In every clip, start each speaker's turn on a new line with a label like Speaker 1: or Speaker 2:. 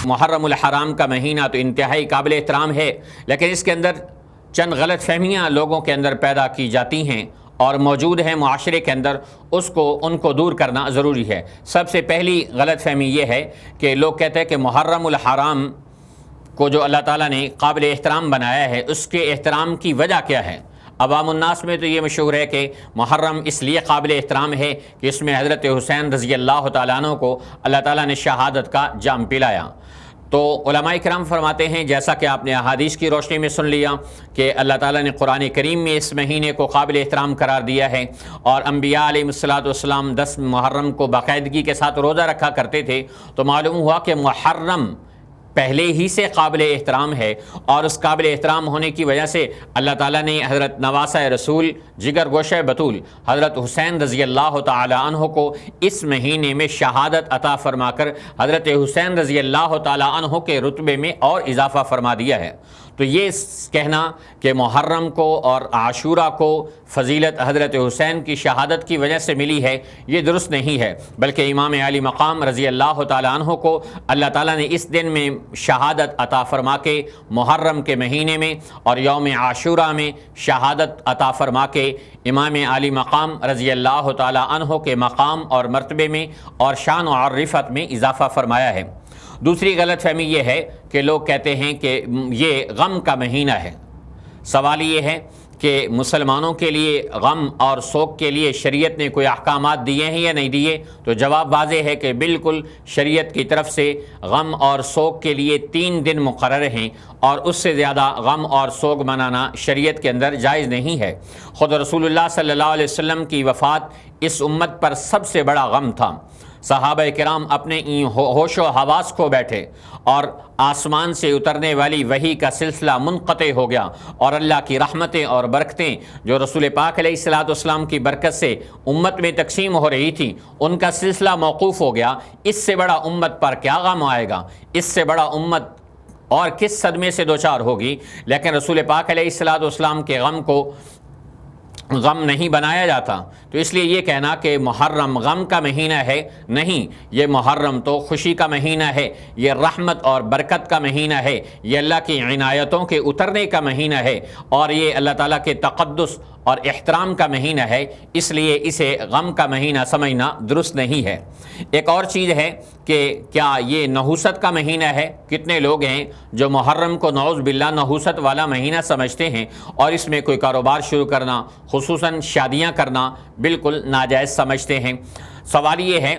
Speaker 1: محرم الحرام کا مہینہ تو انتہائی قابل احترام ہے، لیکن اس کے اندر چند غلط فہمیاں لوگوں کے اندر پیدا کی جاتی ہیں اور موجود ہیں معاشرے کے اندر، ان کو دور کرنا ضروری ہے۔ سب سے پہلی غلط فہمی یہ ہے کہ لوگ کہتے ہیں کہ محرم الحرام کو جو اللہ تعالیٰ نے قابل احترام بنایا ہے، اس کے احترام کی وجہ کیا ہے؟ عوام الناس میں تو یہ مشہور ہے کہ محرم اس لیے قابل احترام ہے کہ اس میں حضرت حسین رضی اللہ تعالیٰ عنہ کو اللہ تعالیٰ نے شہادت کا جام پلایا۔ تو علماء کرام فرماتے ہیں، جیسا کہ آپ نے احادیث کی روشنی میں سن لیا کہ اللہ تعالیٰ نے قرآن کریم میں اس مہینے کو قابل احترام قرار دیا ہے، اور انبیاء علیہ السلام 10 محرم کو باقاعدگی کے ساتھ روزہ رکھا کرتے تھے، تو معلوم ہوا کہ محرم پہلے ہی سے قابل احترام ہے، اور اس قابل احترام ہونے کی وجہ سے اللہ تعالیٰ نے حضرت نواسہ رسول جگر گوشہ بطول حضرت حسین رضی اللہ تعالی عنہ کو اس مہینے میں شہادت عطا فرما کر حضرت حسین رضی اللہ تعالی عنہ کے رتبے میں اور اضافہ فرما دیا ہے۔ تو یہ کہنا کہ محرم کو اور عاشورہ کو فضیلت حضرت حسین کی شہادت کی وجہ سے ملی ہے، یہ درست نہیں ہے، بلکہ امام علی مقام رضی اللہ تعالی عنہ کو اللہ تعالیٰ نے اس دن میں شہادت عطا فرما کے محرم کے مہینے میں اور یوم عاشورہ میں شہادت عطا فرما کے امام علی مقام رضی اللہ تعالی عنہ کے مقام اور مرتبے میں اور شان و رفعت میں اضافہ فرمایا ہے۔ دوسری غلط فہمی یہ ہے کہ لوگ کہتے ہیں کہ یہ غم کا مہینہ ہے۔ سوال یہ ہے کہ مسلمانوں کے لیے غم اور سوگ کے لیے شریعت نے کوئی احکامات دیے ہیں یا نہیں دیے؟ تو جواب واضح ہے کہ بالکل شریعت کی طرف سے غم اور سوگ کے لیے 3 دن مقرر ہیں، اور اس سے زیادہ غم اور سوگ منانا شریعت کے اندر جائز نہیں ہے۔ خود رسول اللہ صلی اللہ علیہ وسلم کی وفات اس امت پر سب سے بڑا غم تھا۔ صحابہ کرام اپنے ہوش و حواس کھو بیٹھے، اور آسمان سے اترنے والی وحی کا سلسلہ منقطع ہو گیا، اور اللہ کی رحمتیں اور برکتیں جو رسول پاک علیہ السلام کی برکت سے امت میں تقسیم ہو رہی تھی، ان کا سلسلہ موقوف ہو گیا۔ اس سے بڑا امت پر کیا غم آئے گا؟ اس سے بڑا امت اور کس صدمے سے دوچار ہوگی؟ لیکن رسول پاک علیہ السلام کے غم کو غم نہیں بنایا جاتا۔ تو اس لیے یہ کہنا کہ محرم غم کا مہینہ ہے، نہیں، یہ محرم تو خوشی کا مہینہ ہے، یہ رحمت اور برکت کا مہینہ ہے، یہ اللہ کی عنایتوں کے اترنے کا مہینہ ہے، اور یہ اللہ تعالیٰ کے تقدس اور احترام کا مہینہ ہے، اس لیے اسے غم کا مہینہ سمجھنا درست نہیں ہے۔ ایک اور چیز ہے کہ کیا یہ نحوست کا مہینہ ہے؟ کتنے لوگ ہیں جو محرم کو نعوذ باللہ نحوست والا مہینہ سمجھتے ہیں، اور اس میں کوئی کاروبار شروع کرنا، خصوصاً شادیاں کرنا بالکل ناجائز سمجھتے ہیں۔ سوال یہ ہے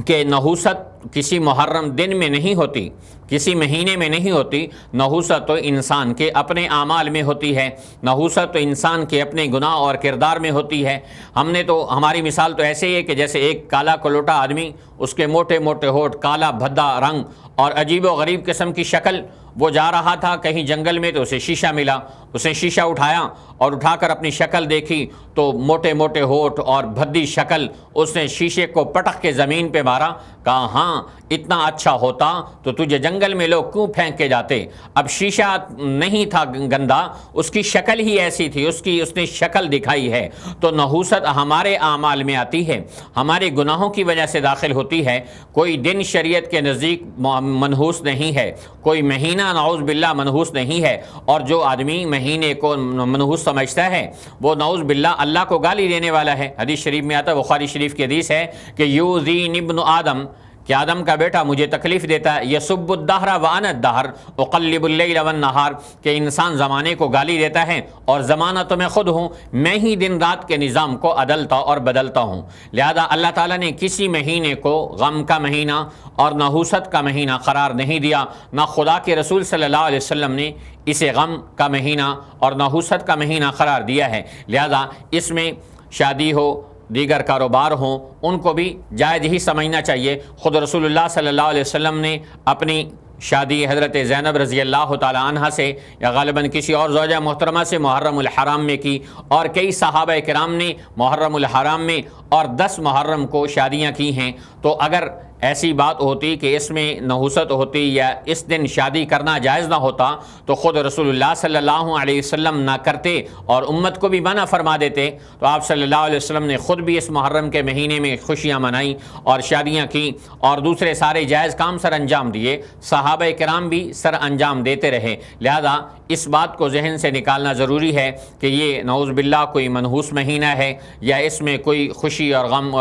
Speaker 1: کہ نحوست کسی محرم دن میں نہیں ہوتی، کسی مہینے میں نہیں ہوتی۔ نحوست تو انسان کے اپنے اعمال میں ہوتی ہے، نحوست تو انسان کے اپنے گناہ اور کردار میں ہوتی ہے۔ ہماری مثال تو ایسے ہی ہے کہ جیسے ایک کالا کلوٹا آدمی، اس کے موٹے موٹے ہونٹ، کالا بھدا رنگ اور عجیب و غریب قسم کی شکل، وہ جا رہا تھا کہیں جنگل میں تو اسے شیشہ ملا، اسے شیشہ اٹھایا اور اٹھا کر اپنی شکل دیکھی تو موٹے موٹے ہونٹ اور بھدی شکل، اس نے شیشے کو پٹک کے زمین پہ مارا، کہا ہاں اتنا اچھا ہوتا تو تجھے جنگل میں لوگ کیوں پھینک کے جاتے؟ اب شیشہ نہیں تھا گندا، اس کی شکل ہی ایسی تھی، اس نے شکل دکھائی ہے۔ تو نحوست ہمارے اعمال میں آتی ہے، ہمارے گناہوں کی وجہ سے داخل ہوتی ہے۔ کوئی دن شریعت کے نزدیک منحوس نہیں ہے، کوئی مہینہ نعوذ باللہ منحوس نہیں ہے، اور جو آدمی مہینے کو منحوس سمجھتا ہے وہ نعوذ باللہ اللہ کو گالی دینے والا ہے۔ حدیث شریف میں آتا ہے، بخاری شریف کی حدیث ہے کہ یؤذین ابن آدم، کہ آدم کا بیٹا مجھے تکلیف دیتا ہے، یسب الدہر وانا الدہر اقلب اللیل والنہار، کہ انسان زمانے کو گالی دیتا ہے اور زمانہ تو میں خود ہوں، میں ہی دن رات کے نظام کو عدلتا اور بدلتا ہوں۔ لہذا اللہ تعالیٰ نے کسی مہینے کو غم کا مہینہ اور نحوست کا مہینہ قرار نہیں دیا، نہ خدا کے رسول صلی اللہ علیہ وسلم نے اسے غم کا مہینہ اور نحوست کا مہینہ قرار دیا ہے۔ لہذا اس میں شادی ہو، دیگر کاروبار ہوں، ان کو بھی جائز ہی سمجھنا چاہیے۔ خود رسول اللہ صلی اللہ علیہ وسلم نے اپنی شادی حضرت زینب رضی اللہ تعالی عنہ سے یا غالباً کسی اور زوجہ محترمہ سے محرم الحرام میں کی، اور کئی صحابہ کرام نے محرم الحرام میں اور 10 محرم کو شادیاں کی ہیں۔ تو اگر ایسی بات ہوتی کہ اس میں نحوست ہوتی یا اس دن شادی کرنا جائز نہ ہوتا تو خود رسول اللہ صلی اللہ علیہ وسلم نہ کرتے اور امت کو بھی منع فرما دیتے۔ تو آپ صلی اللہ علیہ وسلم نے خود بھی اس محرم کے مہینے میں خوشیاں منائیں اور شادیاں کی اور دوسرے سارے جائز کام سر انجام دیے، صحابہ کرام بھی سر انجام دیتے رہے۔ لہذا اس بات کو ذہن سے نکالنا ضروری ہے کہ یہ نعوذ باللہ کوئی منحوس مہینہ ہے یا اس میں کوئی خوشی اور غم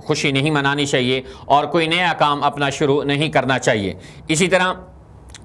Speaker 1: خوشی نہیں منانی چاہیے اور کوئی نیا کام اپنا شروع نہیں کرنا چاہیے۔ اسی طرح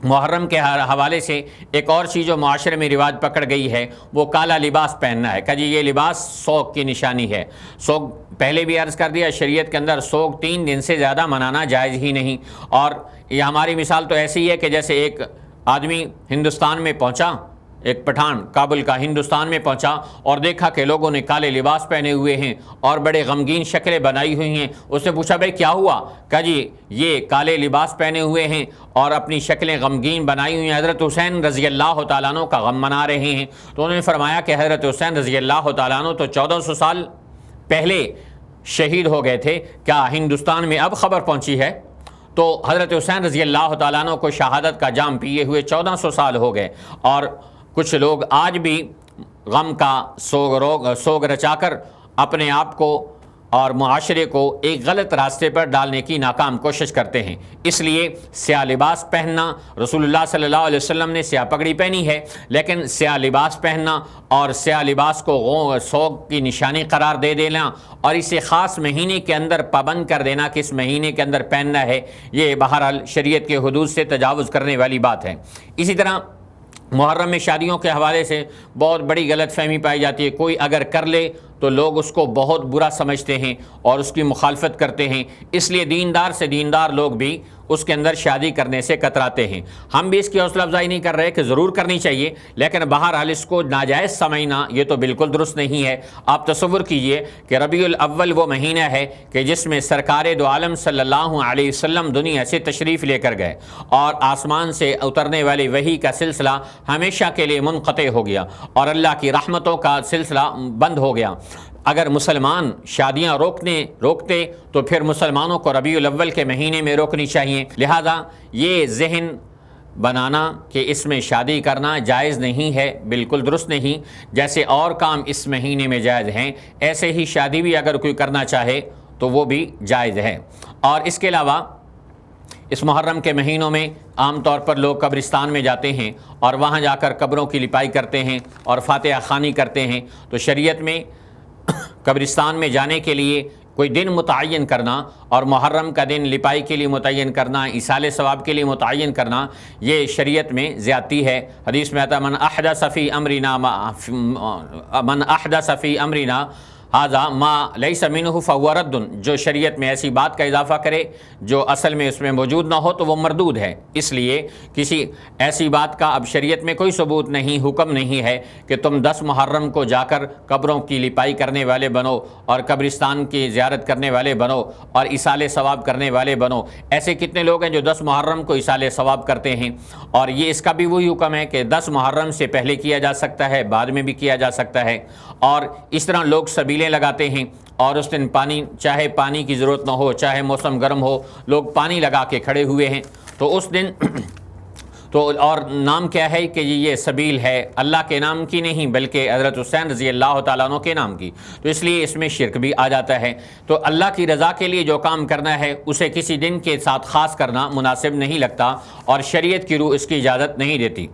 Speaker 1: محرم کے حوالے سے ایک اور چیز جو معاشرے میں رواج پکڑ گئی ہے وہ کالا لباس پہننا ہے کہ جی یہ لباس سوگ کی نشانی ہے۔ سوگ پہلے بھی عرض کر دیا، شریعت کے اندر سوگ 3 دن سے زیادہ منانا جائز ہی نہیں، اور یہ ہماری مثال تو ایسی ہے کہ جیسے ایک آدمی ہندوستان میں پہنچا، ایک پٹھان کابل کا ہندوستان میں پہنچا اور دیکھا کہ لوگوں نے کالے لباس پہنے ہوئے ہیں اور بڑے غمگین شکلیں بنائی ہوئی ہیں۔ اس نے پوچھا بھائی کیا ہوا؟ کہا جی یہ کالے لباس پہنے ہوئے ہیں اور اپنی شکلیں غمگین بنائی ہوئی ہیں، حضرت حسین رضی اللہ تعالیٰ عنہ کا غم منا رہے ہیں۔ تو انہوں نے فرمایا کہ حضرت حسین رضی اللہ تعالیٰ عنہ تو 1400 سال پہلے شہید ہو گئے تھے، کیا ہندوستان میں اب خبر پہنچی ہے؟ تو حضرت حسین رضی اللہ تعالیٰ عنہ کو شہادت کا جام پیے ہوئے 1400 سال ہو گئے، اور کچھ لوگ آج بھی غم کا سوگ رچا کر اپنے آپ کو اور معاشرے کو ایک غلط راستے پر ڈالنے کی ناکام کوشش کرتے ہیں۔ اس لیے سیاہ لباس پہننا، رسول اللہ صلی اللہ علیہ وسلم نے سیاہ پگڑی پہنی ہے، لیکن سیاہ لباس پہننا اور سیاہ لباس کو سوگ کی نشانی قرار دے دینا اور اسے خاص مہینے کے اندر پابند کر دینا کہ اس مہینے کے اندر پہننا ہے، یہ بہرحال شریعت کے حدود سے تجاوز کرنے والی بات ہے۔ اسی طرح محرم میں شادیوں کے حوالے سے بہت بڑی غلط فہمی پائی جاتی ہے۔ کوئی اگر کر لے تو لوگ اس کو بہت برا سمجھتے ہیں اور اس کی مخالفت کرتے ہیں، اس لیے دیندار سے دیندار لوگ بھی اس کے اندر شادی کرنے سے کتراتے ہیں۔ ہم بھی اس کی حوصلہ افزائی نہیں کر رہے کہ ضرور کرنی چاہیے، لیکن بہرحال اس کو ناجائز سمجھنا یہ تو بالکل درست نہیں ہے۔ آپ تصور کیجئے کہ ربیع الاول وہ مہینہ ہے کہ جس میں سرکار دو عالم صلی اللہ علیہ وسلم دنیا سے تشریف لے کر گئے اور آسمان سے اترنے والی وحی کا سلسلہ ہمیشہ کے لیے منقطع ہو گیا اور اللہ کی رحمتوں کا سلسلہ بند ہو گیا۔ اگر مسلمان شادیاں روکتے تو پھر مسلمانوں کو ربیع الاول کے مہینے میں روکنی چاہیے۔ لہذا یہ ذہن بنانا کہ اس میں شادی کرنا جائز نہیں ہے بالکل درست نہیں، جیسے اور کام اس مہینے میں جائز ہیں ایسے ہی شادی بھی اگر کوئی کرنا چاہے تو وہ بھی جائز ہے۔ اور اس کے علاوہ اس محرم کے مہینوں میں عام طور پر لوگ قبرستان میں جاتے ہیں اور وہاں جا کر قبروں کی لپائی کرتے ہیں اور فاتحہ خوانی کرتے ہیں۔ تو شریعت میں قبرستان میں جانے کے لیے کوئی دن متعین کرنا اور محرم کا دن لپائی کے لیے متعین کرنا، ایصال ثواب کے لیے متعین کرنا، یہ شریعت میں زیادتی ہے۔ حدیث میں آتا من احدث فی امرنا ھذا ما لیس منہ فہو رد، جو شریعت میں ایسی بات کا اضافہ کرے جو اصل میں اس میں موجود نہ ہو تو وہ مردود ہے۔ اس لیے کسی ایسی بات کا اب شریعت میں کوئی ثبوت نہیں، حکم نہیں ہے کہ تم 10 محرم کو جا کر قبروں کی لپائی کرنے والے بنو اور قبرستان کی زیارت کرنے والے بنو اور ایصال ثواب کرنے والے بنو۔ ایسے کتنے لوگ ہیں جو 10 محرم کو ایصال ثواب کرتے ہیں، اور یہ اس کا بھی وہی حکم ہے کہ 10 محرم سے پہلے کیا جا سکتا ہے، بعد میں بھی کیا جا سکتا ہے۔ اور اس طرح لوگ سبیلیں لگاتے ہیں اور اس دن چاہے پانی کی ضرورت نہ ہو، چاہے موسم گرم ہو، لوگ پانی لگا کے کھڑے ہوئے ہیں۔ تو اس دن اور نام کیا ہے کہ یہ سبیل ہے، اللہ کے نام کی نہیں بلکہ حضرت حسین رضی اللہ تعالیٰ عنہ کے نام کی، تو اس لیے اس میں شرک بھی آ جاتا ہے۔ تو اللہ کی رضا کے لیے جو کام کرنا ہے اسے کسی دن کے ساتھ خاص کرنا مناسب نہیں لگتا اور شریعت کی روح اس کی اجازت نہیں دیتی۔